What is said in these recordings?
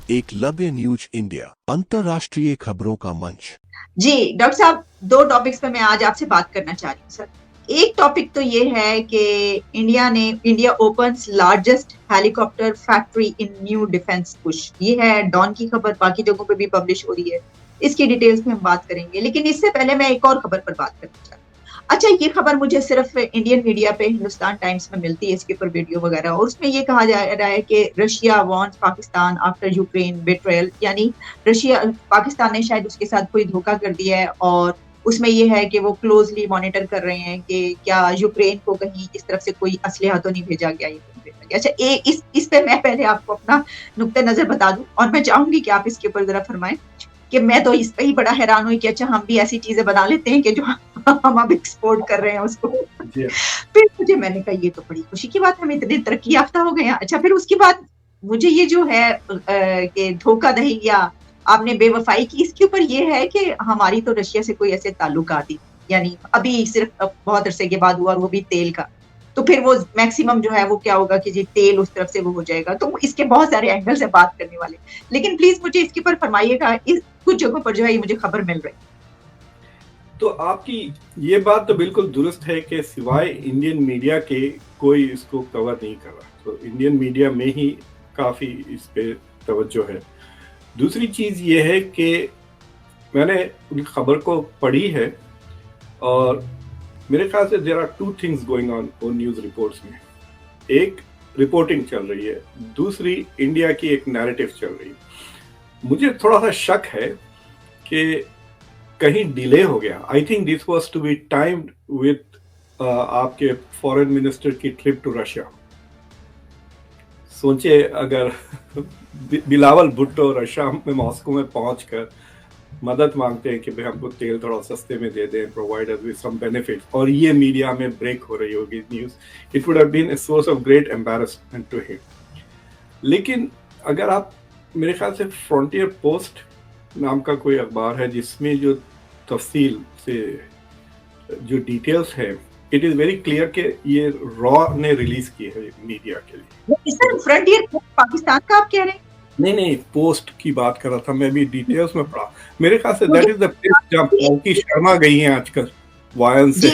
Eklavya news India, अंतर्राष्ट्रीय खबरों का मंच। जी डॉक्टर साहब, दो टॉपिक्स पे मैं आज आपसे बात करना चाह रही हूँ सर। एक टॉपिक तो ये है कि India opens largest helicopter factory in new defence push. ये है डॉन की खबर, बाकी जगहों पे भी पब्लिश हो रही है। इसकी डिटेल्स में हम बात करेंगे, लेकिन इससे पहले मैं एक और खबर पर बात करना चाहती हूँ। अच्छा, ये खबर मुझे सिर्फ इंडियन मीडिया पे हिंदुस्तान टाइम्स में मिलती है, इसके ऊपर वीडियो वगैरह, और उसमें ये कहा जा रहा है कि Russia wants Pakistan after Ukraine betrayal, यानी पाकिस्तान ने शायद उसके साथ कोई धोखा कर दिया है, और उसमें ये है कि वो क्लोजली मॉनिटर कर रहे हैं कि क्या यूक्रेन को कहीं इस तरफ से कोई असलहा तो नहीं भेजा गया, अच्छा, इस पे मैं पहले आपको अपना नुक्ते नजर बता दूं, और मैं चाहूंगी कि आप इसके ऊपर जरा फरमाएं कि मैं तो इस पे ही बड़ा हैरान हुई कि अच्छा, हम भी ऐसी चीजें बना लेते हैं कि जो हम अब एक्सपोर्ट कर रहे हैं उसको। फिर मैंने कहा ये तो बड़ी खुशी की बात है, हम इतने तरक्की याफ्ता हो गए हैं। अच्छा, फिर उसके बाद मुझे ये जो है कि धोखाधड़ी या आपने बेवफाई की, इसके ऊपर ये है कि हमारी तो रशिया से कोई ऐसे ताल्लुकात ही, यानी अभी सिर्फ बहुत अरसे के बाद हुआ, और वो भी तेल का। तो फिर वो मैक्सिमम जो है वो क्या होगा कि जी तेल उस तरफ से वो हो जाएगा। तो इसके बहुत सारे एंगल से बात करने वाले, लेकिन प्लीज मुझे इसके ऊपर फरमाइएगा, इस कुछ जगहों पर जो है मुझे खबर मिल रही। तो आपकी ये बात तो बिल्कुल दुरुस्त है कि सिवाय इंडियन मीडिया के कोई इसको कवर नहीं कर रहा, तो इंडियन मीडिया में ही काफ़ी इस पे तवज्जो है। दूसरी चीज़ ये है कि मैंने उन खबर को पढ़ी है, और मेरे ख्याल से there are two things going on news reports में। एक रिपोर्टिंग चल रही है, दूसरी इंडिया की एक नैरेटिव चल रही है। मुझे थोड़ा सा शक है कि कहीं डिले हो गया। I think this was to be timed with आपके फॉरेन मिनिस्टर की ट्रिप टू रशिया। सोचिए अगर बिलावल भुट्टो रशिया में मॉस्को में पहुंचकर मदद मांगते हैं कि भाई हमको तेल थोड़ा सस्ते में दे दें, provide us with some benefit, और ये मीडिया में ब्रेक हो रही होगी news, it would have been a source of great embarrassment to him. लेकिन अगर आप, मेरे ख्याल से फ्रंटियर पोस्ट नाम का कोई अखबार है जिसमें जो तफसील से जो डिटेल्स है, इट इज़ वेरी क्लियर कि ये रॉ ने रिलीज की है मीडिया के लिए। सर, फ्रंटियर पाकिस्तान का आप कह रहे हैं? नहीं, पोस्ट की बात कर रहा था मैं, भी डिटेल्स में पढ़ा। मेरे ख्याल say that is the place जहां पोंकी शर्मा गई हैं आजकल वायन से।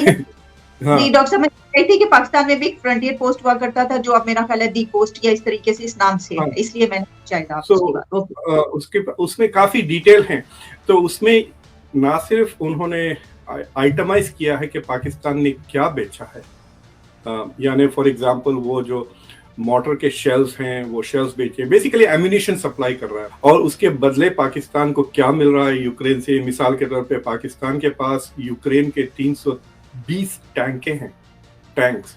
हाँ जी डॉक्टर साहब, मैं कही थी कि पाकिस्तान में भी एक फ्रंटियर पोस्ट हुआ करता था, जो अब मेरा ख्याल है दी पोस्ट या इस तरीके से इस नाम से है, इसलिए मैंने चाहा आपकी बात। उसमें काफी डिटेल हैं। तो उसमें ना सिर्फ उन्होंने आइटमाइज किया है कि पाकिस्तान ने क्या बेचा है, यानी फॉर एग्जांपल वो जो मोटर के शेल्स हैं वो शेल्स बेचे, बेसिकली एम्यूनिशन सप्लाई कर रहा है, और उसके बदले पाकिस्तान को क्या मिल रहा है यूक्रेन से। मिसाल के तौर पे पाकिस्तान के पास यूक्रेन के 320 टैंक्स,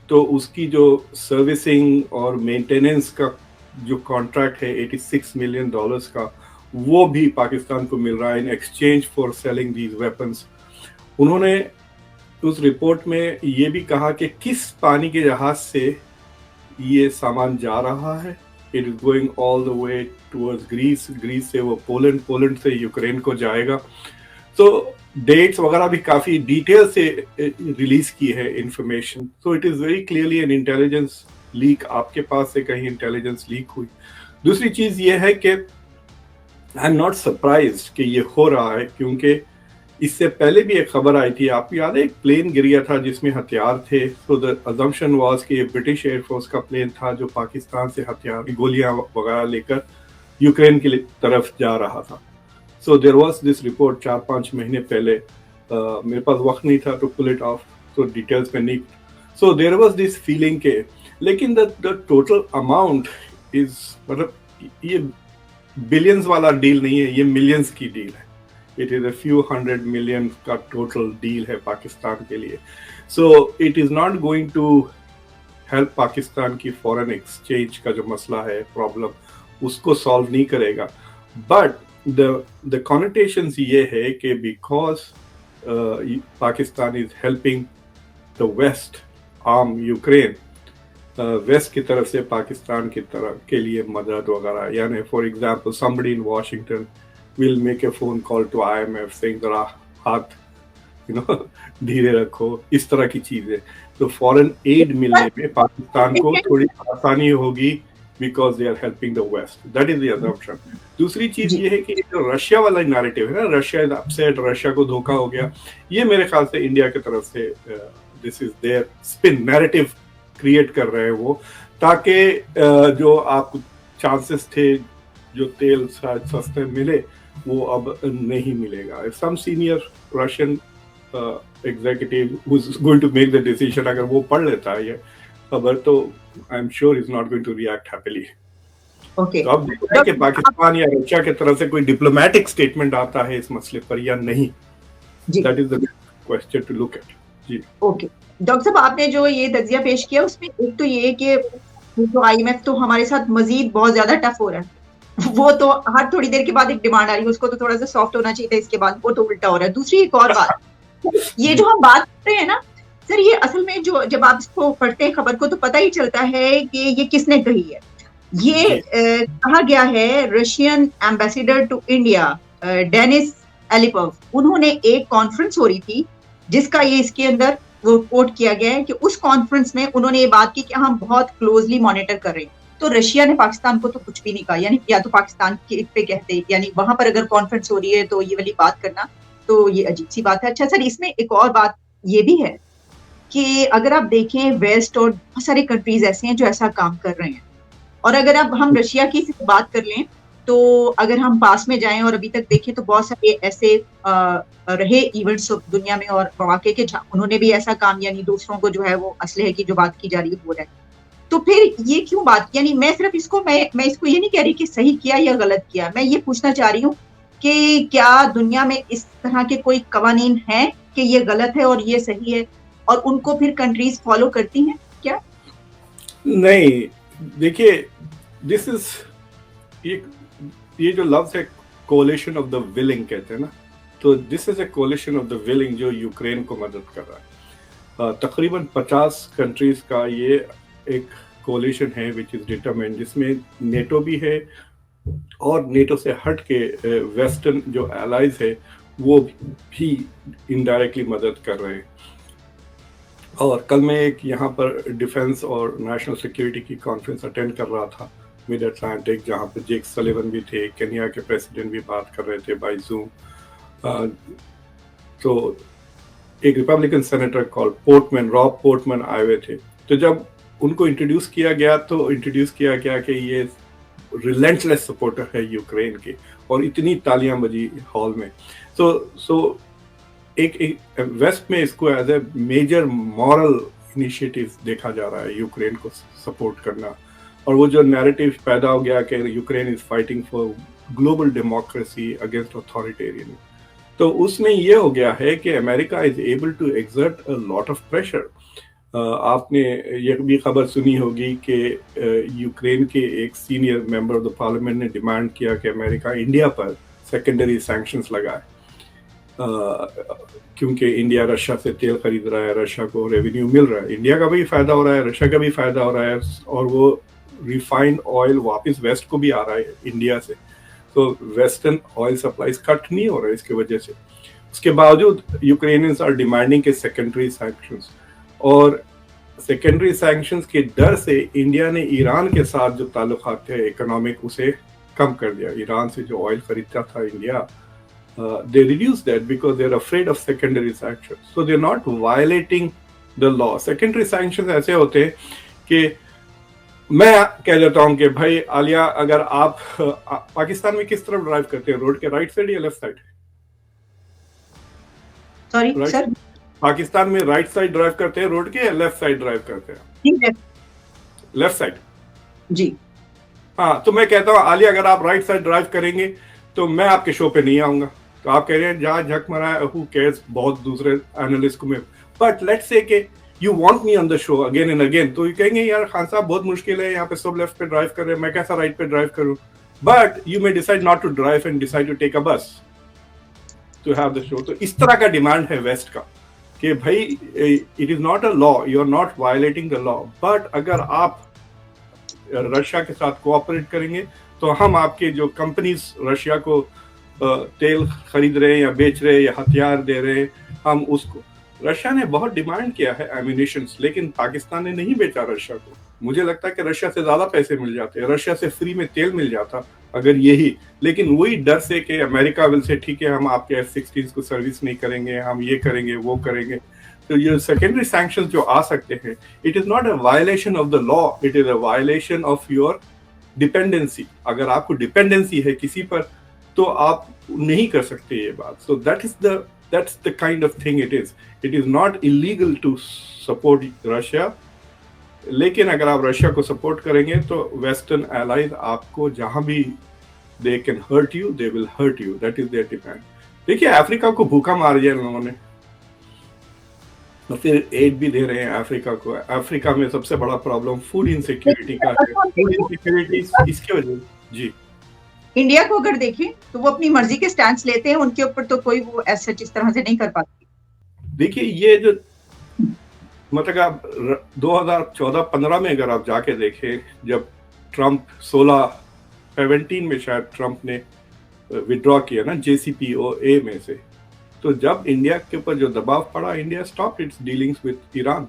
तो उसकी जो सर्विसिंग और मेंटेनेंस का जो कॉन्ट्रैक्ट है $86 मिलियन का, वो भी पाकिस्तान को मिल रहा है in exchange for selling these weapons. उन्होंने उस रिपोर्ट में ये भी कहा कि किस पानी के जहाज से ये सामान जा रहा है। It is going all the way towards Greece से वो पोलैंड से यूक्रेन को जाएगा। तो डेट्स वगैरह भी काफी डिटेल से रिलीज की है information. So it is very clearly an intelligence leak, आपके पास से कहीं इंटेलिजेंस लीक हुई। दूसरी चीज ये है कि आई एम नॉट सरप्राइज्ड कि ये हो रहा है, क्योंकि इससे पहले भी एक खबर आई थी, आपको याद है, एक प्लेन गिर गया था जिसमें हथियार थे। सो द अजम्पशन वाज कि ये ब्रिटिश एयरफोर्स का प्लेन था जो पाकिस्तान से हथियार, गोलियां वगैरह लेकर यूक्रेन की तरफ जा रहा था। So there was this report 4-5 महीने पहले। मेरे पास वक्त नहीं था टू पुल इट ऑफ, तो डिटेल्स में नहीं। So there was this feeling के, लेकिन द टोटल अमाउंट इज, मतलब ये बिलियंस वाला डील नहीं है, ये मिलियंस की डील है। It is a few hundred million का टोटल डील है पाकिस्तान के लिए। So it is not going to help Pakistan की फॉरेन एक्सचेंज का जो मसला है, प्रॉब्लम, उसको सॉल्व नहीं करेगा। बट द कॉनोटेशंस ये है कि because Pakistan is helping the West arm Ukraine, West की तरफ से पाकिस्तान की तरफ के लिए मदद वगैरह, यानी for example somebody in Washington will make a phone call to IMF saying जरा हाथ धीरे रखो, इस तरह की चीजें। तो फॉरेन एड मिलने में पाकिस्तान को थोड़ी आसानी होगी because they are helping the West, that is the assumption। दूसरी चीज जी। ये है कि जो रशिया वाला नैरेटिव है ना, रशिया इज अपसेट, रशिया को धोखा हो गया, ये मेरे ख्याल से इंडिया की तरफ से this is their spin narrative create कर रहे हैं वो, ताकि जो आपको चांसेस थे जो तेल शायद सस्ते मिले वो अब नहीं मिलेगा। Some senior Russian executive who is going to make the decision, अगर वो पढ़ लेता है ये खबर तो I am sure is not going to react happily. Okay, तो अब देखते हैं कि पाकिस्तान या रशिया की तरफ से कोई डिप्लोमेटिक स्टेटमेंट आता है इस मसले पर या नहीं। That is the question to look at. जी ओके डॉक्टर साहब, आपने जो ये तज्जिया पेश किया उसमें एक तो ये कि तो IMF तो हमारे साथ मजीद बहुत ज्यादा टफ हो रहा है, वो तो हर थोड़ी देर के बाद एक डिमांड आ रही है, उसको तो थोड़ा सा सॉफ्ट होना चाहिए था, इसके बाद वो तो उल्टा हो रहा है। दूसरी एक और बात, ये जो हम बात कर रहे हैं ना सर, ये असल में जो जब आप इसको पढ़ते हैं खबर को तो पता ही चलता है कि ये किसने कही है। ये कहा गया है Russian ambassador to India Denis Alipov, उन्होंने एक कॉन्फ्रेंस हो रही थी जिसका ये इसके अंदर वो कोट किया गया है कि उस कॉन्फ्रेंस में उन्होंने ये बात की कि हम बहुत क्लोजली मॉनिटर कर रहे हैं। तो रशिया ने पाकिस्तान को तो कुछ भी नहीं कहा, यानी या तो पाकिस्तान के पे कहते, यानी वहां पर अगर कॉन्फ्रेंस हो रही है तो ये वाली बात करना तो ये अजीब सी बात है। अच्छा सर, इसमें एक और बात ये भी है कि अगर आप देखें वेस्ट और बहुत सारे कंट्रीज ऐसे हैं जो ऐसा काम कर रहे हैं, और अगर अब हम रशिया की बात कर लें तो अगर हम पास में जाएं और अभी तक देखें तो बहुत सारे ऐसे रहे इवेंट्स दुनिया में और मौके के, उन्होंने भी ऐसा काम, यानी दूसरों को जो है वो असलहे की जो बात की जा रही है हो रहा है। तो फिर ये क्यों बात, यानी मैं सिर्फ इसको मैं इसको ये नहीं कह रही कि सही किया या गलत किया, मैं ये पूछना चाह रही हूँ कि क्या दुनिया में इस तरह के कोई कवानीन हैं कि ये गलत है और ये सही है और उनको फिर कंट्रीज फॉलो करती हैं क्या? नहीं, देखिए दिस इज ये जो लफ्ज है कोलिशन ऑफ द विलिंग कहते हैं ना, तो this is a collision of the willing जो यूक्रेन को मदद कर रहा है। तकरीबन 50 कंट्रीज का ये एक कोलिशन है विच इज डिटरमाइंड, जिसमें नेटो भी है और नेटो से हट के वेस्टर्न जो एलाइज है वो भी इनडायरेक्टली मदद कर रहे हैं। और कल मैं एक यहाँ पर डिफेंस और नेशनल सिक्योरिटी की कॉन्फ्रेंस अटेंड कर रहा था मिड अटलांटिक, जहाँ पे जेक सलिवन भी थे, केन्या के प्रेसिडेंट भी बात कर रहे थे बाय जूम। तो एक Republican senator call Portman, Rob Portman आए हुए थे। तो जब उनको इंट्रोड्यूस किया गया तो इंट्रोड्यूस किया गया कि ये रिलेंटलेस सपोर्टर है यूक्रेन के, और इतनी तालियां बजी हॉल में। सो एक वेस्ट में इसको as a major moral initiative देखा जा रहा है यूक्रेन को सपोर्ट करना। और वो जो नैरेटिव पैदा हो गया कि Ukraine is fighting for global democracy against authoritarian, तो उसमें ये हो गया है कि America is able to exert a lot of pressure. आपने ये भी खबर सुनी होगी कि यूक्रेन के एक senior member of the parliament ने डिमांड किया कि अमेरिका इंडिया पर सेकेंडरी सैंक्शंस लगाए, क्योंकि इंडिया रशिया से तेल खरीद रहा है, रशिया को रेवेन्यू मिल रहा है, इंडिया का भी फायदा हो रहा है, रशिया का भी फायदा हो रहा है, और वो रिफाइंड ऑयल वापस वेस्ट को भी आ रहा है इंडिया से। तो वेस्टर्न ऑयल सप्लाईज कट नहीं हो रहा है इसकी वजह से। उसके बावजूद यूक्रेनियंस आर डिमांडिंग के सेकेंडरी सैंक्शंस, और सेकेंडरी सैंक्शंस के डर से इंडिया ने ईरान के साथ जो ताल्लुकात थे इकोनॉमिक उसे कम कर दिया। ईरान से जो ऑयल खरीदता था India, they reduce that because they're afraid of secondary sanctions. So they're not violating the law. Secondary sanctions ऐसे होते हैं कि मैं कह देता हूं कि भाई आलिया, अगर आप पाकिस्तान में किस तरफ ड्राइव करते हैं, रोड के राइट साइड या left side? Sorry sir, Pakistan में राइट साइड ड्राइव करते हैं रोड के या लेफ्ट साइड ड्राइव करते हैं? लेफ्ट साइड जी। हाँ, तो मैं कहता हूँ आलिया, अगर आप राइट साइड ड्राइव करेंगे तो मैं आपके शो पे नहीं आऊंगा। तो आप कह रहे हैं जहाँ झक मरा है, हु केयर्स, बहुत दूसरे एनालिस्ट को मैं, बट लेट्स से कि you want me on the show again and again, तो ये कहेंगे यार खान साहब बहुत मुश्किल है, यहाँ पे सब लेफ्ट पे ड्राइव कर रहे हैं, मैं कैसा राइट पे ड्राइव करूँ? But you may decide not to drive and decide to take a bus to have the show. तो इस तरह का डिमांड है वेस्ट का कि भाई it is not a law, you are not violating the law, but अगर आप रशिया के साथ कोऑपरेट करेंगे तो हम आपके जो कंपनीज रशिया को तेल खरीद रहे हैं या बेच रहे हैं या हथियार दे रहे हैं, हम उसको, रशिया ने बहुत डिमांड किया है एम्यूनिशंस, लेकिन पाकिस्तान ने नहीं बेचा रशिया को। मुझे लगता है कि रशिया से ज्यादा पैसे मिल जाते हैं, रशिया से फ्री में तेल मिल जाता अगर यही, लेकिन वही डर से कि अमेरिका विल से ठीक है हम आपके F-16 को सर्विस नहीं करेंगे, हम ये करेंगे वो करेंगे। तो ये सेकेंडरी सैंक्शंस जो आ सकते हैं, it is not a violation of the law, it is a violation of your dependency. अगर आपको डिपेंडेंसी है किसी पर तो आप नहीं कर सकते ये बात। सो that's the kind of thing it is. It is not illegal to support Russia, लेकिन अगर आप रशिया को सपोर्ट करेंगे तो वेस्टर्न एलाइज आपको जहां भी they can hurt you, they will hurt you, that is their demand. देखिए अफ्रीका को भूखा मार दिया इन लोगों ने, तो फिर एड भी दे रहे हैं अफ्रीका को। अफ्रीका में सबसे बड़ा प्रॉब्लम फूड इनसिक्योरिटी का है, फूड इनसिक्योरिटी इसकी वजह। जी, इंडिया को अगर देखें तो वो अपनी मर्जी के स्टैंड लेते हैं, उनके ऊपर तो कोई वो ऐसा इस तरह से नहीं कर पाती। देखिए ये जो मतलब आप 2014-15 में अगर आप जाके देखें, जब ट्रम्प 17 में शायद ट्रम्प ने विड्रॉ किया ना JCPOA में से, तो जब इंडिया के ऊपर जो दबाव पड़ा, India stop it's dealings with Iran,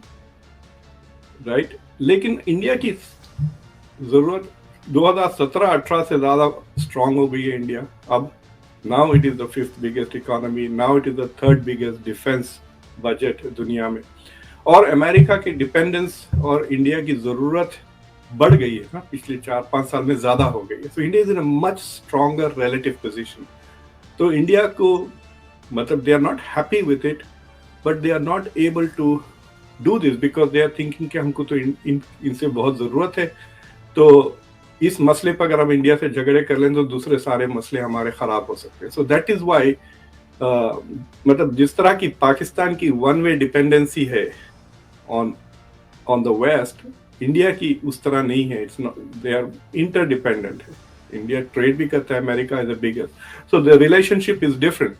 right. लेकिन इंडिया की जरूरत 2017-18 से ज्यादा स्ट्रांग हो गई है इंडिया। अब now it is the 5th biggest economy, now it is the 3rd biggest defence budget दुनिया में, और अमेरिका की डिपेंडेंस और इंडिया की जरूरत बढ़ गई है ना, पिछले 4-5 साल में ज्यादा हो गई है। So India is in a much stronger relative position. तो इंडिया को मतलब they are not happy with it, but they are not able to do this because they are thinking कि हमको तो इनसे बहुत जरूरत है। तो इस मसले पर अगर हम इंडिया से झगड़े कर लें तो दूसरे सारे मसले हमारे खराब हो सकते हैं। सो दैट इज वाई मतलब जिस तरह की पाकिस्तान की वन वे डिपेंडेंसी है ऑन द वेस्ट, इंडिया की उस तरह नहीं है। It's not, they are interdependent है। इंडिया ट्रेड भी करता है, America is the biggest, so the relationship is different.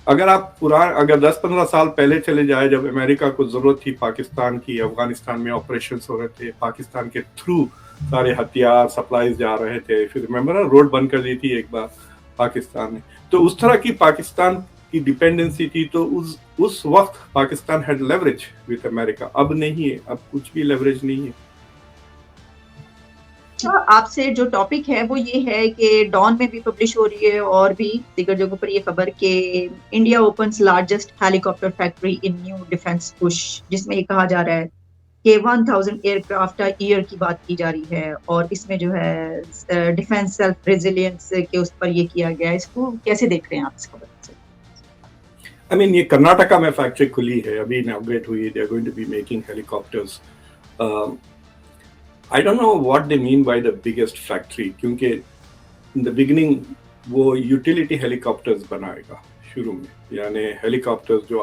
अगर आप अगर 10-15 साल पहले चले जाए, जब अमेरिका को जरूरत थी पाकिस्तान की, अफगानिस्तान में ऑपरेशंस हो रहे थे, पाकिस्तान के थ्रू सारे हथियार सप्लाईज जा रहे थे, फिर रिमेंबर ना रोड बंद कर दी थी एक बार पाकिस्तान ने, तो उस तरह की पाकिस्तान की डिपेंडेंसी थी। तो उस वक्त Pakistan had leverage with America. अब नहीं है, अब कुछ भी लेवरेज नहीं है। आपसे जो टॉपिक है वो ये है कि डॉन में भी पब्लिश हो रही है और भी दीगर जगहों पर ये खबर कि India opens largest helicopter factory in new defence push, जिसमें ये कहा जा रहा है कि 1000 एयरक्राफ्ट ईयर की बात की जा रही है, और इसमें जो है डिफेंस सेल्फ रेजिलियंस के उस पर ये किया गया है। इसको कैसे देख रहे हैं आप इस खबर से? I mean, ये कर्नाटका में फैक्ट्री खुली है, अभी इनॉग्रेट हुई है। They are going to be making helicopters. I don't know what they mean by the biggest factory, क्योंकि इन द बिगिनिंग वो यूटिलिटी हेलीकॉप्टर्स बनाएगा शुरू में, यानी हेलीकॉप्टर्स जो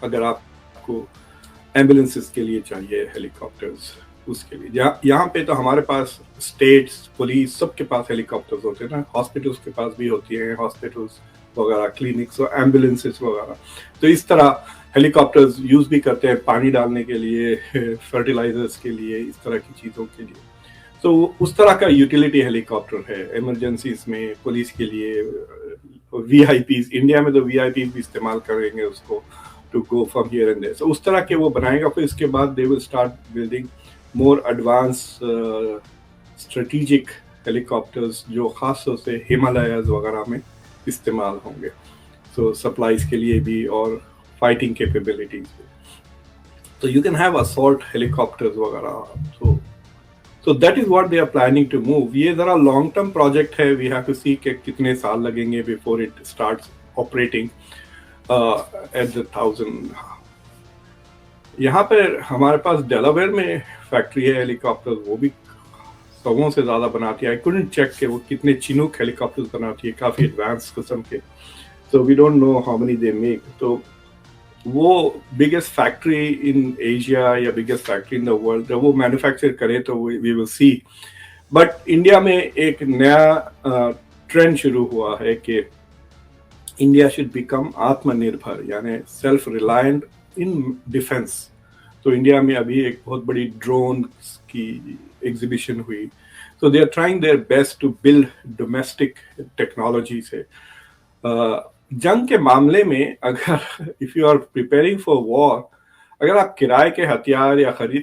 अगर आपको एम्बुलेंसेस के लिए चाहिए हेलीकॉप्टर्स, उसके लिए यहाँ पे तो हमारे पास स्टेट्स, पुलिस, सबके पास हेलीकॉप्टर्स होते हैं ना, हॉस्पिटल्स के पास भी होती हैं, हॉस्पिटल्स वगैरह, क्लिनिक्स और एम्बुलेंसेस वगैरह। तो इस तरह हेलीकॉप्टर्स यूज भी करते हैं पानी डालने के लिए, फर्टिलाइजर्स के लिए, इस तरह की चीज़ों के लिए। तो उस तरह का यूटिलिटी हेलीकॉप्टर है इमरजेंसीज में, पुलिस के लिए। VIPs, इंडिया में तो VIPs भी इस्तेमाल करेंगे उसको to go from here and there. So उस तरह के वो बनाएगा। फिर इसके बाद they will start building more advance strategic helicopters जो खास तौर से हिमालयाज वगैरह में इस्तेमाल होंगे, सो सप्लाईज के लिए भी और फाइटिंग कैपेबिलिटीज भी। तो you can have assault helicopters वगैरह। So that is what they are planning to move. ये जरा लॉन्ग टर्म प्रोजेक्ट है, वी हैव टू सी कि कितने साल लगेंगे before it starts operating at the 1000। यहाँ पर हमारे पास डेलावेयर में फैक्ट्री है हेलीकॉप्टर, वो भी 100 से ज़्यादा बनाती है। आई कुडंट चेक कि वो कितने चिनूक हेलीकॉप्टर्स बनाती है, काफ़ी एडवांस किस्म के। So we don't know how many they make. तो वो बिगेस्ट फैक्ट्री इन एशिया या biggest factory in the world, जब वो मैन्युफैक्चर करे तो we will see. But India में एक नया ट्रेंड शुरू हुआ है कि इंडिया शुड बिकम आत्मनिर्भर, यानी सेल्फ रिलायंट इन डिफेंस। तो इंडिया में अभी एक बहुत बड़ी ड्रोन की एग्जीबिशन हुई। So they are trying their best to build domestic technology से। जंग के मामले में अगर if you are preparing for war, अगर आप किराए के हथियार या खरीद